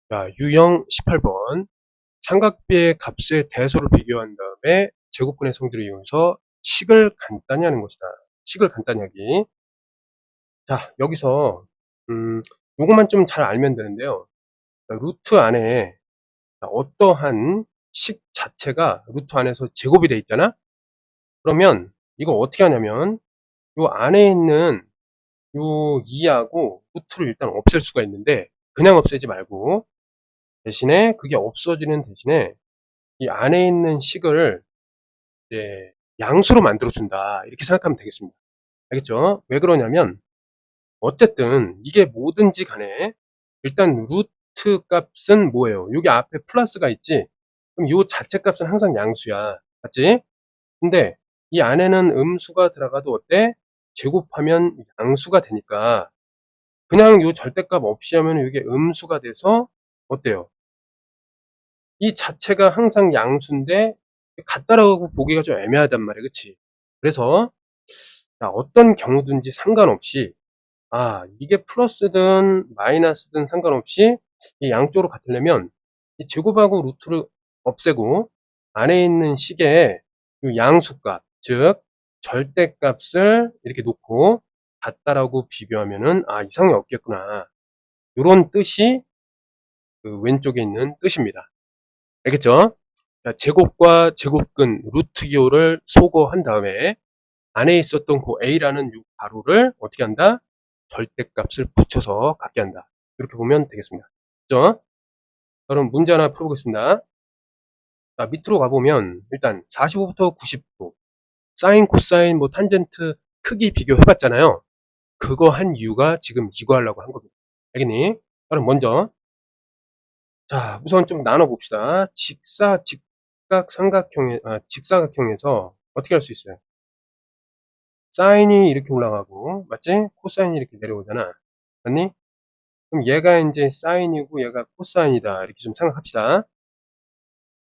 자, 유형 18번. 삼각비의 값의 대소를 비교한 다음에 제곱근의 성질을 이용해서 식을 간단히 하는 것이다. 식을 간단히 하기. 자, 여기서 요것만 좀 잘 알면 되는데요. 자, 루트 안에 어떠한 식 자체가 루트 안에서 제곱이 돼 있잖아. 그러면 이거 어떻게 하냐면 요 안에 있는 요 2하고 루트를 일단 없앨 수가 있는데, 그냥 없애지 말고 대신에 그게 없어지는 대신에 이 안에 있는 식을 이제 양수로 만들어 준다, 이렇게 생각하면 되겠습니다. 알겠죠? 왜 그러냐면 어쨌든 이게 뭐든지 간에 일단 루트 값은 뭐예요? 여기 앞에 플러스가 있지? 그럼 요 자체 값은 항상 양수야. 맞지? 근데 이 안에는 음수가 들어가도 어때? 제곱하면 양수가 되니까 그냥 요 절대값 없이 하면 이게 음수가 돼서 어때요? 이 자체가 항상 양수인데 같다라고 보기가 좀 애매하단 말이야. 그치? 그래서 어떤 경우든지 상관없이, 이게 플러스든 마이너스든 상관없이 이 양쪽으로 같으려면 이 제곱하고 루트를 없애고 안에 있는 식의 이 양수값, 즉 절대값을 이렇게 놓고 같다라고 비교하면은 이상이 없겠구나, 요런 뜻이 그 왼쪽에 있는 뜻입니다. 알겠죠? 자, 제곱과 제곱근 루트 기호를 소거한 다음에 안에 있었던 그 A라는 이 가로를 어떻게 한다? 절대값을 붙여서 갖게 한다. 이렇게 보면 되겠습니다. 그죠? 그럼 문제 하나 풀어보겠습니다. 자, 밑으로 가보면 일단 45부터 90도 사인, 코사인, 뭐 탄젠트 크기 비교해봤잖아요. 그거 한 이유가 지금 이거 하려고 한 겁니다. 알겠니? 그럼 먼저, 자, 우선 좀 나눠봅시다. 직사각형에서 어떻게 할 수 있어요? 사인이 이렇게 올라가고, 맞지? 코사인이 이렇게 내려오잖아. 맞니? 그럼 얘가 이제 사인이고 얘가 코사인이다, 이렇게 좀 생각합시다.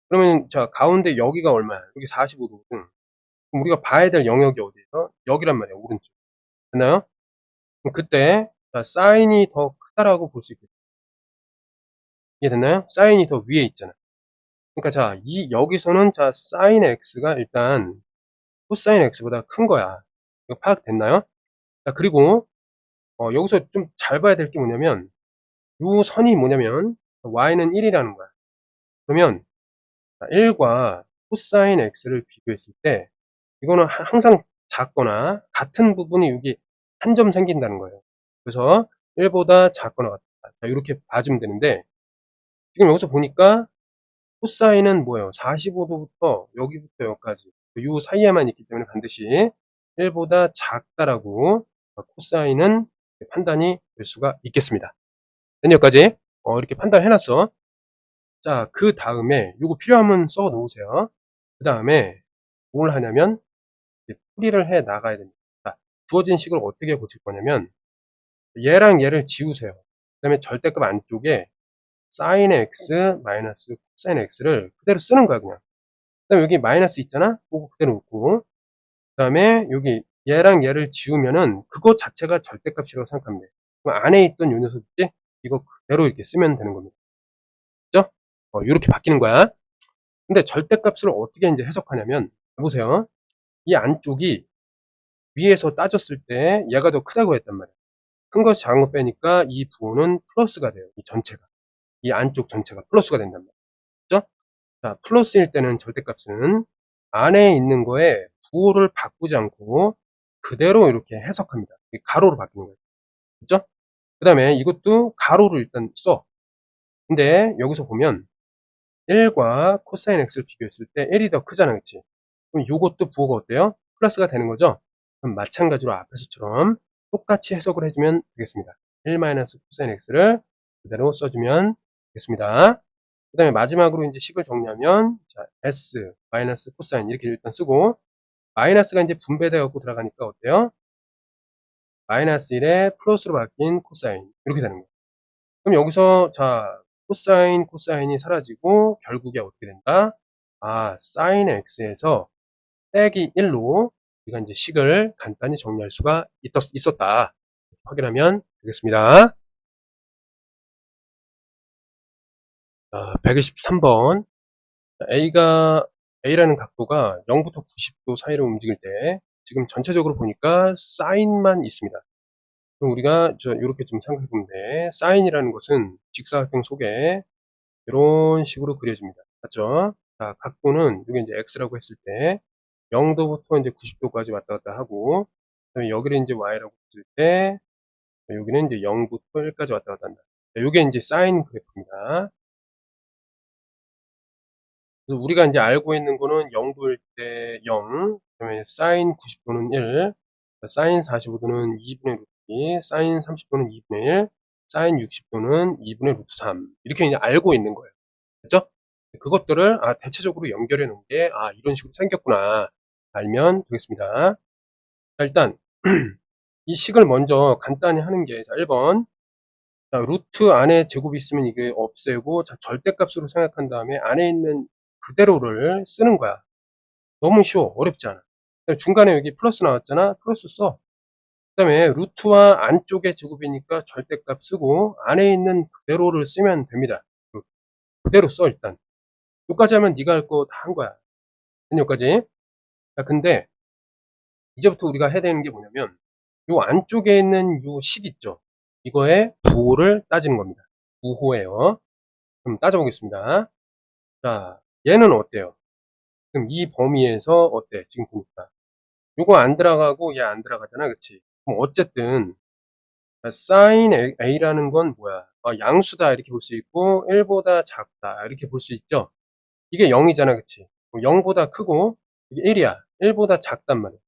그러면 자, 가운데 여기가 얼마야? 여기 45도거든. 그럼 우리가 봐야 될 영역이 어디에서? 여기란 말이야, 오른쪽. 됐나요? 그럼 그때 자, 사인이 더 크다라고 볼 수 있겠죠. 이해됐나요? 사인이 더 위에 있잖아. 그러니까 자, 여기서는 자, 사인 x가 일단 코사인 x보다 큰 거야. 이거 파악됐나요? 자, 그리고 여기서 좀 잘 봐야 될 게 뭐냐면 요 선이 뭐냐면 y는 1이라는 거야. 그러면 1과 코사인 x를 비교했을 때 이거는 항상 작거나 같은 부분이 여기 한 점 생긴다는 거예요. 그래서 1보다 작거나 같다. 자, 이렇게 봐주면 되는데 지금 여기서 보니까 코사인은 뭐예요? 45도부터 여기부터 여기까지 이 사이에만 있기 때문에 반드시 1보다 작다라고 코사인은 판단이 될 수가 있겠습니다. 여기까지 이렇게 판단해놨어. 자, 그 다음에 요거 필요하면 써 놓으세요. 그 다음에 뭘 하냐면 풀이를 해 나가야 됩니다. 자, 주어진 식을 어떻게 고칠 거냐면 얘랑 얘를 지우세요. 그 다음에 절대값 안쪽에 sin x 마이너스 코사인 x를 그대로 쓰는 거야, 그냥. 그 다음에 여기 마이너스 있잖아? 그거 그대로 놓고, 그 다음에 여기 얘랑 얘를 지우면은 그거 자체가 절대값이라고 생각하면 돼. 그럼 안에 있던 요 녀석 있지? 이거 그대로 이렇게 쓰면 되는 겁니다. 그죠? 이렇게 바뀌는 거야. 근데 절대값을 어떻게 이제 해석하냐면, 보세요. 이 안쪽이 위에서 따졌을 때 얘가 더 크다고 했단 말이야. 큰 것이 작은 거 빼니까 이 부호는 플러스가 돼요. 이 전체가. 이 안쪽 전체가 플러스가 된단 말이야. 그죠? 자, 플러스일 때는 절대값은 안에 있는 거에 부호를 바꾸지 않고 그대로 이렇게 해석합니다. 가로로 바뀌는 거예요. 그죠? 그 다음에 이것도 가로를 일단 써. 근데 여기서 보면 1과 코사인 x를 비교했을 때 1이 더 크잖아. 그치? 그럼 이것도 부호가 어때요? 플러스가 되는 거죠? 그럼 마찬가지로 앞에서처럼 똑같이 해석을 해주면 되겠습니다. 1-코사인 x를 그대로 써주면 되겠습니다. 그 다음에 마지막으로 이제 식을 정리하면, 자, s 마이너스 코사인 이렇게 일단 쓰고, 마이너스가 이제 분배되어 갖고 들어가니까 어때요? 마이너스 1에 플러스로 바뀐 코사인 이렇게 되는 거예요. 그럼 여기서 자, 코사인이 사라지고 결국에 어떻게 된다? 사인 x에서 빼기 1로 우리가 이제 식을 간단히 정리할 수가 있었다. 확인하면 되겠습니다. 123번. A라는 각도가 0부터 90도 사이로 움직일 때 지금 전체적으로 보니까 사인만 있습니다. 그럼 우리가 요렇게 좀 생각해 보면 돼. 사인이라는 것은 직사각형 속에 이런 식으로 그려집니다. 맞죠? 자, 각도는 이게 이제 x라고 했을 때 0도부터 이제 90도까지 왔다 갔다 하고, 그다음에 여기를 이제 y라고 했을 때 여기는 이제 0부터 1까지 왔다 갔다 한다. 자, 요게 이제 사인 그래프입니다. 그래서 우리가 이제 알고 있는 거는 0도일 때 0, 그다음에 사인 90도는 1, 사인 45도는 2분의 루트 2, 사인 30도는 2분의 1, 사인 60도는 2분의 루트 3. 이렇게 이제 알고 있는 거예요. 그죠? 그것들을 대체적으로 연결해 놓은 게 이런 식으로 생겼구나 알면 되겠습니다. 자, 일단 이 식을 먼저 간단히 하는 게, 자, 1번. 자, 루트 안에 제곱이 있으면 이게 없애고, 자, 절대값으로 생각한 다음에 안에 있는 그대로를 쓰는 거야. 너무 쉬워. 어렵지 않아. 중간에 여기 플러스 나왔잖아. 플러스 써. 그 다음에 루트와 안쪽의 제곱이니까 절대값 쓰고 안에 있는 그대로를 쓰면 됩니다. 그대로 써 일단. 여기까지 하면 네가 할 거 다 한 거야. 여기까지. 자, 근데 이제부터 우리가 해야 되는 게 뭐냐면 요 안쪽에 있는 요 식 있죠. 이거의 부호를 따지는 겁니다. 부호예요. 그럼 따져보겠습니다. 자, 얘는 어때요? 그럼 이 범위에서 어때? 지금 보니까 요거 안 들어가고 얘 안 들어가잖아, 그치? 그럼 어쨌든 sin a라는 건 뭐야? 양수다 이렇게 볼 수 있고 1보다 작다 이렇게 볼 수 있죠. 이게 0이잖아, 그치? 0보다 크고 이게 1이야. 1보다 작단 말이야.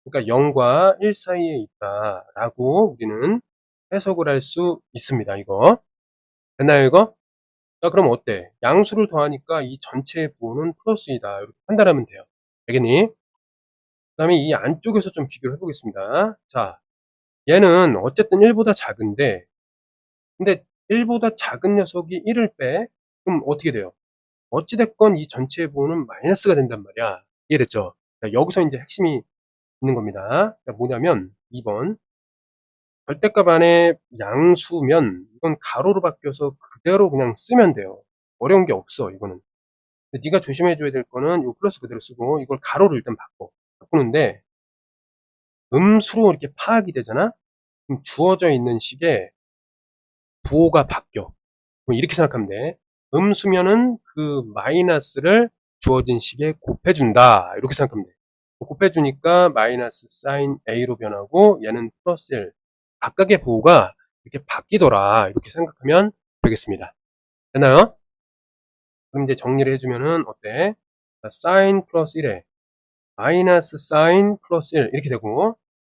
그러니까 0과 1 사이에 있다라고 우리는 해석을 할 수 있습니다. 이거 됐나요, 이거? 자, 그럼 어때? 양수를 더하니까 이 전체의 부호는 플러스 2다 이렇게 판단하면 돼요. 알겠니? 그 다음에 이 안쪽에서 좀 비교를 해보겠습니다. 자, 얘는 어쨌든 1보다 작은데, 근데 1보다 작은 녀석이 1을 빼? 그럼 어떻게 돼요? 어찌됐건 이 전체의 부호는 마이너스가 된단 말이야. 이해됐죠? 자, 여기서 이제 핵심이 있는 겁니다. 자, 뭐냐면 2번. 절대값 안에 양수면 이건 가로로 바뀌어서 그대로 그냥 쓰면 돼요. 어려운 게 없어, 이거는. 근데 네가 조심해줘야 될 거는 이 플러스 그대로 쓰고 이걸 가로로 일단 바꾸는데 음수로 이렇게 파악이 되잖아? 그럼 주어져 있는 식에 부호가 바뀌어. 이렇게 생각하면 돼. 음수면은 그 마이너스를 주어진 식에 곱해준다. 이렇게 생각하면 돼. 곱해주니까 마이너스 사인 A로 변하고 얘는 플러스 1. 각각의 부호가 이렇게 바뀌더라. 이렇게 생각하면 되겠습니다. 됐나요? 그럼 이제 정리를 해주면은 어때? 사인 플러스 1에 마이너스 사인 플러스 1 이렇게 되고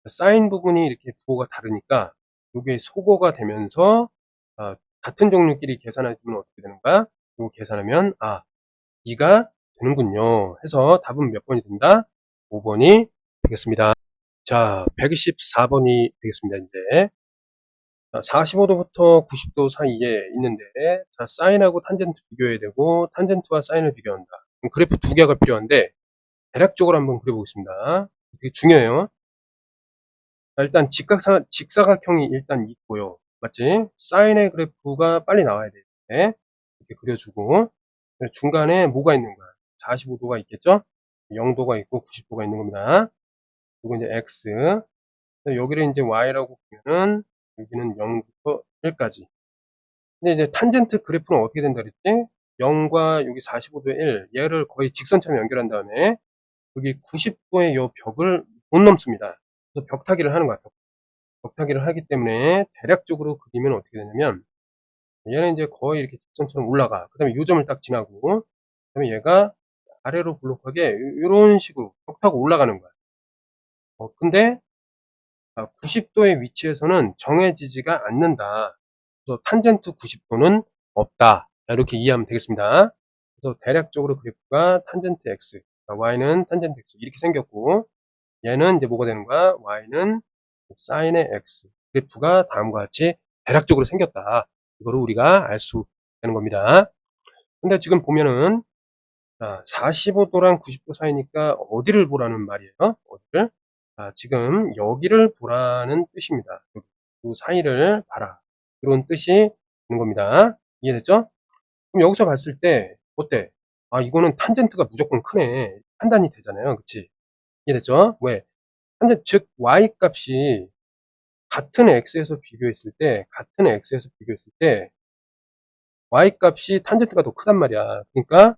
사인 부분이 이렇게 부호가 다르니까 이게 소거가 되면서 같은 종류끼리 계산해주면 어떻게 되는 거야? 이거 계산하면 2가 되는군요. 해서 답은 몇 번이 된다? 5번이 되겠습니다. 자, 124번이 되겠습니다. 이제 45도부터 90도 사이에 있는데, 자, 사인하고 탄젠트 비교해야 되고 탄젠트와 사인을 비교한다. 그래프 두 개가 필요한데 대략적으로 한번 그려보겠습니다. 되게 중요해요. 자, 일단 직사각형이 일단 있고요. 맞지? 사인의 그래프가 빨리 나와야 돼. 이렇게 그려주고 중간에 뭐가 있는 거야? 45도가 있겠죠? 0도가 있고 90도가 있는 겁니다. 그리고 이제 x 여기를 이제 y라고 보면은 여기는 0부터 1까지. 근데 이제 탄젠트 그래프는 어떻게 된다 그랬지? 0과 여기 45도의 1 얘를 거의 직선처럼 연결한 다음에 여기 90도의 요 벽을 못 넘습니다. 그래서 벽타기를 하는 거야. 벽타기를 하기 때문에 대략적으로 그리면 어떻게 되냐면 얘는 이제 거의 이렇게 직선처럼 올라가. 그 다음에 요 점을 딱 지나고 그 다음에 얘가 아래로 볼록하게 이런 식으로 벽 타고 올라가는 거야. 근데 90도의 위치에서는 정해지지가 않는다. 그래서 탄젠트 90도는 없다. 이렇게 이해하면 되겠습니다. 그래서 대략적으로 그래프가 탄젠트 x, y는 탄젠트 x 이렇게 생겼고 얘는 이제 뭐가 되는 거야? y는 사인의 x 그래프가 다음과 같이 대략적으로 생겼다. 이거를 우리가 알 수 있는 겁니다. 근데 지금 보면은 45도랑 90도 사이니까 어디를 보라는 말이에요? 어디를? 지금 여기를 보라는 뜻입니다. 그 사이를 봐라. 이런 뜻이 있는 겁니다. 이해됐죠? 그럼 여기서 봤을 때 어때? 아 이거는 탄젠트가 무조건 크네. 판단이 되잖아요. 그치? 이해됐죠? 왜? 탄젠트 즉 y 값이 같은 x에서 비교했을 때 y 값이 탄젠트가 더 크단 말이야. 그러니까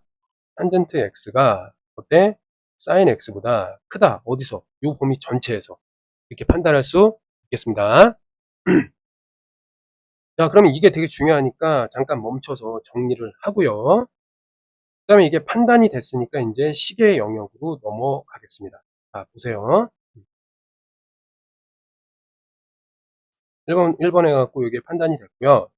탄젠트 x가 어때? sin x보다 크다. 어디서? 요 범위 전체에서. 이렇게 판단할 수 있겠습니다. 자, 그러면 이게 되게 중요하니까 잠깐 멈춰서 정리를 하고요. 그 다음에 이게 판단이 됐으니까 이제 식의 영역으로 넘어가겠습니다. 자, 보세요. 1번 해갖고 이게 판단이 됐고요.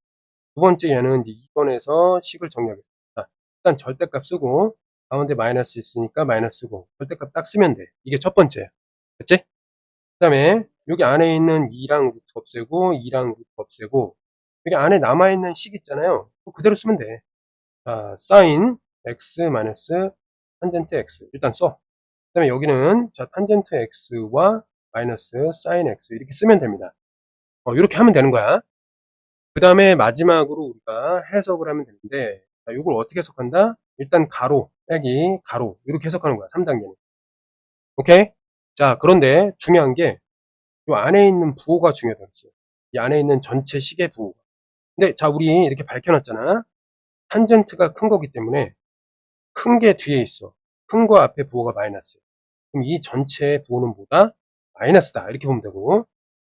두 번째 얘는 이제 2번에서 식을 정리하겠습니다. 일단 절대값 쓰고, 가운데 마이너스 있으니까 마이너스 쓰고, 절대값 딱 쓰면 돼. 이게 첫 번째. 됐지? 그 다음에 여기 안에 있는 2랑 루트 없애고, 2랑 루트 없애고, 여기 안에 남아있는 식 있잖아요. 그대로 쓰면 돼. 자, sin x 마이너스 탄젠트 x. 일단 써. 그 다음에 여기는 자 탄젠트 x와 마이너스 sin x 이렇게 쓰면 됩니다. 이렇게 하면 되는 거야. 그 다음에 마지막으로 우리가 해석을 하면 되는데 자, 이걸 어떻게 해석한다? 일단 가로 빼기 가로 이렇게 해석하는 거야. 3단계는. 오케이? 자 그런데 중요한 게 이 안에 있는 부호가 중요하다고 했어요. 이 안에 있는 전체 식의 부호. 근데 자 우리 이렇게 밝혀놨잖아. 탄젠트가 큰 거기 때문에 큰 게 뒤에 있어. 큰 거 앞에 부호가 마이너스. 그럼 이 전체의 부호는 뭐다? 마이너스다. 이렇게 보면 되고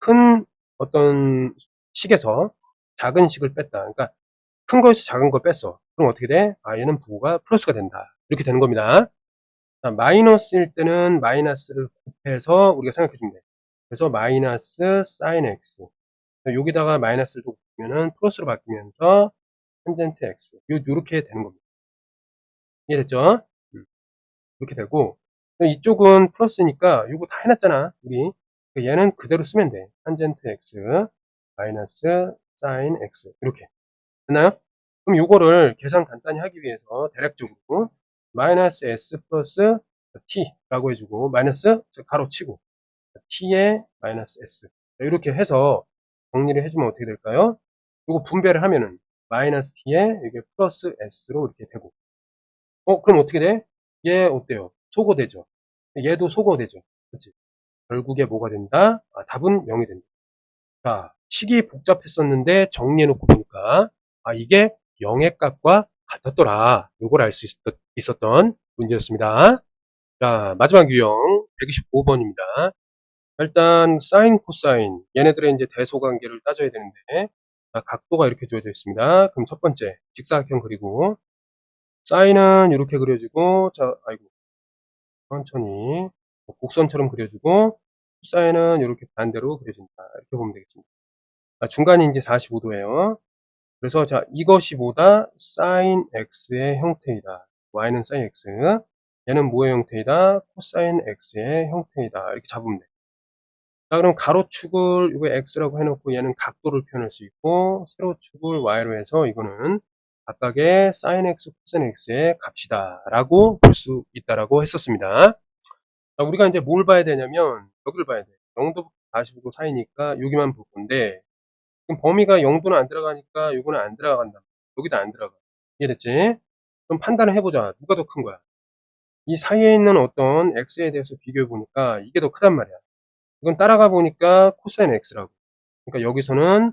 큰 어떤 식에서 작은 식을 뺐다. 그러니까 큰 거에서 작은 걸 뺐어. 그럼 어떻게 돼? 아 얘는 부호가 플러스가 된다. 이렇게 되는 겁니다. 자, 마이너스일 때는 마이너스를 곱해서 우리가 생각해 주면 돼. 그래서 마이너스 sin x 여기다가 마이너스를 곱하면은 플러스로 바뀌면서 탄젠트 x 요렇게 되는 겁니다. 이해됐죠? 이렇게 되고 이쪽은 플러스니까 요거 다 해놨잖아 우리. 얘는 그대로 쓰면 돼. 탄젠트 x 마이너스 sin x 이렇게 됐나요? 그럼 요거를 계산 간단히 하기 위해서 대략적으로 마이너스 s 플러스 t라고 해주고 마이너스 가로 치고 t에 마이너스 s 이렇게 해서 정리를 해주면 어떻게 될까요? 요거 분배를 하면은 마이너스 t에 이게 플러스 s로 이렇게 되고 그럼 어떻게 돼? 얘 어때요? 소거되죠? 얘도 소거되죠? 그치? 결국에 뭐가 된다? 답은 0이 된다. 자, 식이 복잡했었는데 정리해놓고 보니까, 이게 0의 값과 같았더라. 요걸 알 수 있었던 문제였습니다. 자, 마지막 유형, 125번입니다. 일단, 사인, 코사인. 얘네들의 이제 대소관계를 따져야 되는데, 자, 각도가 이렇게 주어져 있습니다. 그럼 첫 번째, 직사각형 그리고, 사인은 이렇게 그려지고, 자, 아이고, 천천히 곡선처럼 그려주고 코사인은 이렇게 반대로 그려진다. 이렇게 보면 되겠습니다. 중간이 이제 45도예요. 그래서 자 이것이 뭐다? sin x의 형태이다. y는 sin x. 얘는 뭐의 형태이다? 코사인 x의 형태이다. 이렇게 잡으면 돼. 자 그럼 가로축을 이거 x라고 해놓고 얘는 각도를 표현할 수 있고 세로축을 y로 해서 이거는 각각의 sin x, 코사인 x의 값이다 라고 볼 수 있다라고 했었습니다. 자, 우리가 이제 뭘 봐야 되냐면 여기를 봐야 돼. 0도부터 45도 사이니까 여기만 볼 건데 그럼 범위가 0도는 안 들어가니까 요거는 안 들어간다. 여기도 안 들어가. 이해됐지? 그럼 판단을 해보자. 누가 더 큰 거야? 이 사이에 있는 어떤 x에 대해서 비교해 보니까 이게 더 크단 말이야. 이건 따라가 보니까 코사인 x라고. 그러니까 여기서는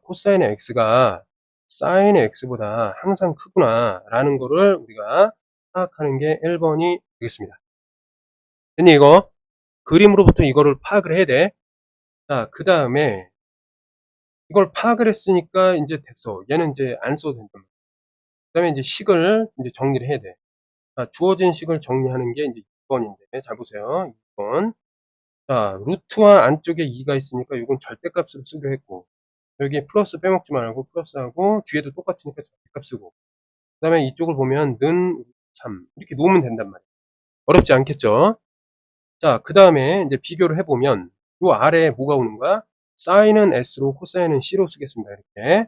코사인 x가 사인 x보다 항상 크구나 라는 거를 우리가 파악하는 게 1번이 되겠습니다. 됐니 이거? 그림으로부터 이거를 파악을 해야 돼. 자, 그 다음에 이걸 파악을 했으니까 이제 됐어. 얘는 이제 안 써도 된다. 그 다음에 이제 식을 이제 정리를 해야 돼. 자, 주어진 식을 정리하는 게 이제 2번인데, 잘 보세요. 2번. 자, 루트와 안쪽에 2가 있으니까 이건 절대값으로 쓰기로 했고, 여기 플러스 빼먹지 말고 플러스하고, 뒤에도 똑같으니까 절대값 쓰고, 그 다음에 이쪽을 보면 는 3. 이렇게 놓으면 된단 말이에요. 어렵지 않겠죠? 자, 그 다음에 이제 비교를 해보면, 요 아래에 뭐가 오는 거야? 사인은 S로 코사인은 C로 쓰겠습니다. 이렇게.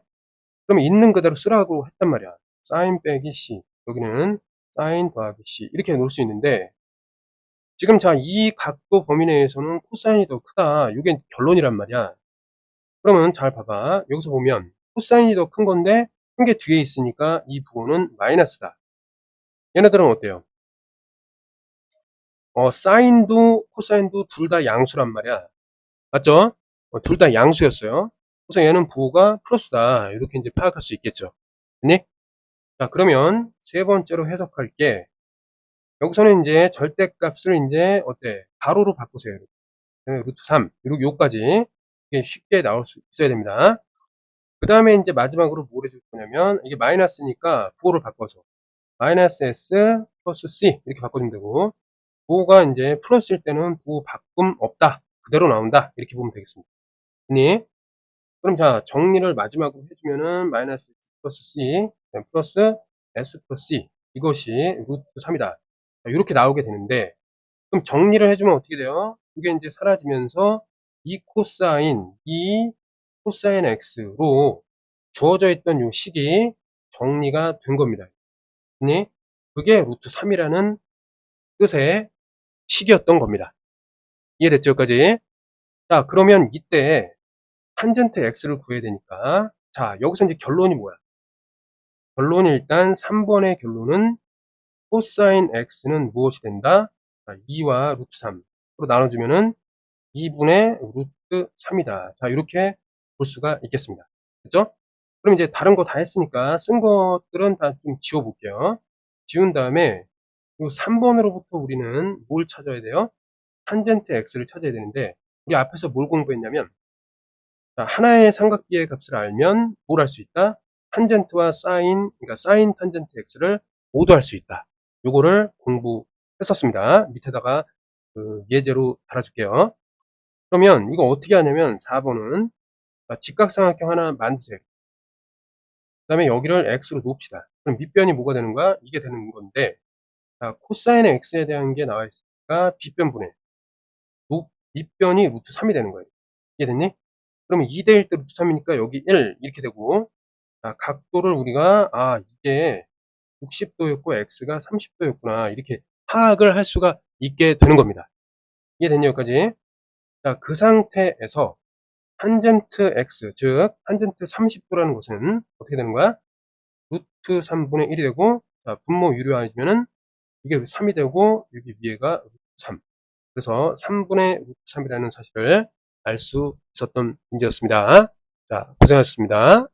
그러면 있는 그대로 쓰라고 했단 말이야. 사인 빼기 C. 여기는 사인 더하기 C. 이렇게 놓을 수 있는데, 지금 자, 이 각도 범위 내에서는 코사인이 더 크다. 이게 결론이란 말이야. 그러면 잘 봐봐. 여기서 보면 코사인이 더 큰 건데, 큰 게 뒤에 있으니까 이 부호는 마이너스다. 얘네들은 어때요? 사인도 코사인도 둘 다 양수란 말이야. 맞죠? 둘 다 양수였어요. 그래서 얘는 부호가 플러스다. 이렇게 이제 파악할 수 있겠죠. 네? 자, 그러면 세 번째로 해석할게. 여기서는 이제 절대값을 이제 어때? 가로로 바꾸세요. 루트 3. 이렇게 요까지 쉽게 나올 수 있어야 됩니다. 그 다음에 이제 마지막으로 뭘 해줄 거냐면, 이게 마이너스니까 부호를 바꿔서 마이너스 s 플러스 c 이렇게 바꿔주면 되고, 부호가 이제 플러스일 때는 부호 바꿈 없다. 그대로 나온다. 이렇게 보면 되겠습니다. 그럼 자, 정리를 마지막으로 해주면은 마이너스 x 플러스 c 플러스 s 플러스 c 이것이 루트 3이다. 이렇게 나오게 되는데, 그럼 정리를 해주면 어떻게 돼요? 이게 이제 사라지면서 이 코사인 x로 주어져 있던 요 식이 정리가 된 겁니다. 그게 루트 3이라는 뜻의 식이었던 겁니다. 이해됐죠? 여기까지? 자, 그러면 이때 탄젠트 x를 구해야 되니까, 자, 여기서 이제 결론이 뭐야? 결론이 일단 3번의 결론은 코사인 x는 무엇이 된다? 2와 루트 3으로 나눠주면은 2분의 루트 3이다. 자, 이렇게 볼 수가 있겠습니다. 그죠? 그럼 이제 다른 거 다 했으니까 쓴 것들은 다 좀 지워볼게요. 지운 다음에 이 3번으로부터 우리는 뭘 찾아야 돼요? 탄젠트 x를 찾아야 되는데, 우리 앞에서 뭘 공부했냐면, 자, 하나의 삼각비의 값을 알면 뭘 할 수 있다? 탄젠트와 사인, 그러니까 사인 탄젠트 x를 모두 할 수 있다. 요거를 공부했었습니다. 밑에다가 그 예제로 달아줄게요. 그러면 이거 어떻게 하냐면 4번은 직각삼각형 하나 만드세요. 그 다음에 여기를 x로 놓읍시다. 그럼 밑변이 뭐가 되는 거야? 이게 되는 건데, 자, 코사인의 x에 대한 게 나와 있으니까 빗변분의 밑변이 루트 3이 되는 거예요. 이해됐니? 그러면 2대1 때 루트 3이니까 여기 1 이렇게 되고, 자, 각도를 우리가 이게 60도였고 x가 30도였구나 이렇게 파악을 할 수가 있게 되는 겁니다. 이해됐니? 여기까지? 자, 그 상태에서 탄젠트 x, 즉 탄젠트 30도라는 것은 어떻게 되는 거야? 루트 3분의 1이 되고, 자, 분모 유료화해주면은 이게 3이 되고, 여기 위에가 루트 3. 그래서 3분의 루트 3이라는 사실을 알 수 있었던 문제였습니다. 자, 고생하셨습니다.